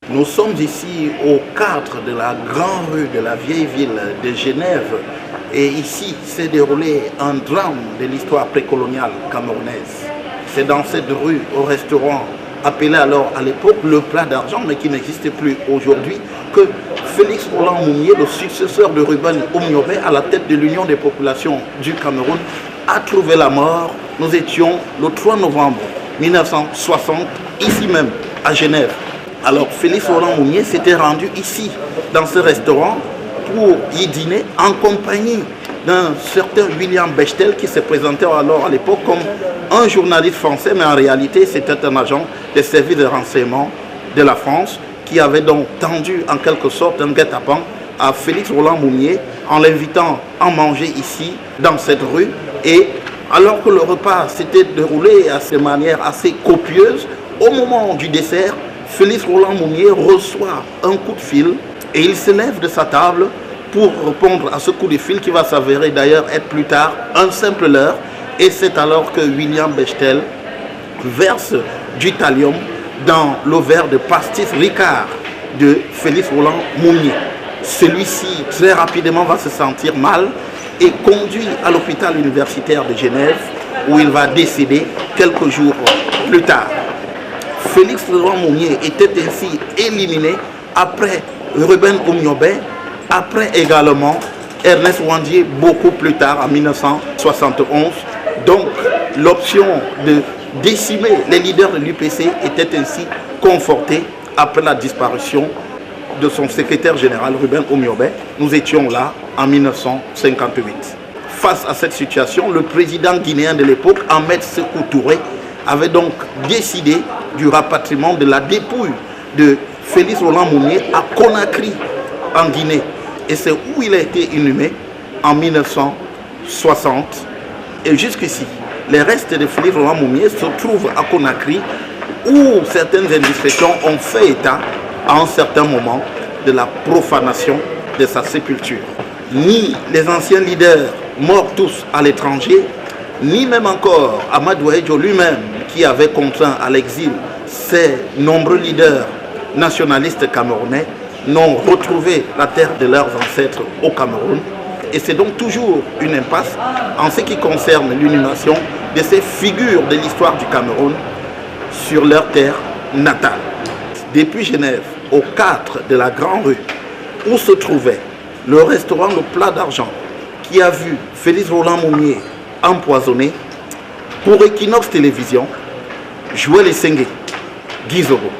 Nous sommes ici au cadre de la grande rue de la vieille ville de Genève et ici s'est déroulé un drame de l'histoire précoloniale camerounaise. C'est dans cette rue, au restaurant appelé alors à l'époque le Plat d'Argent, mais qui n'existe plus aujourd'hui, que Félix Roland Moumié, le successeur de Ruben Oumniobé à la tête de l'Union des populations du Cameroun, a trouvé la mort. Nous étions le 3 novembre 1960, ici même, à Genève. Alors Félix Roland Moumié s'était rendu ici, dans ce restaurant, pour y dîner en compagnie d'un certain William Bechtel qui se présentait alors à l'époque comme un journaliste français, mais en réalité c'était un agent des services de renseignement de la France qui avait donc tendu en quelque sorte un guet-apens à Félix Roland Moumié en l'invitant à manger ici, dans cette rue. Et alors que le repas s'était déroulé de manière assez copieuse, au moment du dessert, Félix Roland Moumié reçoit un coup de fil et il se lève de sa table pour répondre à ce coup de fil qui va s'avérer d'ailleurs être plus tard un simple leurre. Et c'est alors que William Bechtel verse du thallium dans le verre de pastis Ricard de Félix Roland Moumié. Celui-ci très rapidement va se sentir mal et conduit à l'hôpital universitaire de Genève où il va décéder quelques jours plus tard. Félix Roland Moumié était ainsi éliminé après Ruben Oumniobé, après également Ernest Ouandié beaucoup plus tard en 1971. Donc l'option de décimer les leaders de l'UPC était ainsi confortée après la disparition de son secrétaire général Ruben Oumniobé. Nous étions là en 1958. Face à cette situation, le président guinéen de l'époque, Ahmed Sékou Touré, avait donc décidé du rapatriement de la dépouille de Félix Roland Moumié à Conakry, en Guinée. Et c'est où il a été inhumé en 1960. Et jusqu'ici, les restes de Félix Roland Moumié se trouvent à Conakry, où certaines indiscrétions ont fait état, à un certain moment, de la profanation de sa sépulture. Ni les anciens leaders morts tous à l'étranger, ni même encore Amadou Ahidjo lui-même, qui avait contraint à l'exil ces nombreux leaders nationalistes camerounais, n'ont retrouvé la terre de leurs ancêtres au Cameroun. Et c'est donc toujours une impasse en ce qui concerne l'inhumation de ces figures de l'histoire du Cameroun sur leur terre natale. Depuis Genève, au 4 de la Grande Rue, où se trouvait le restaurant Le Plat d'Argent, qui a vu Félix Roland Moumié empoisonné, pour Equinox Télévision, Joël Essengue, Guy Zogo.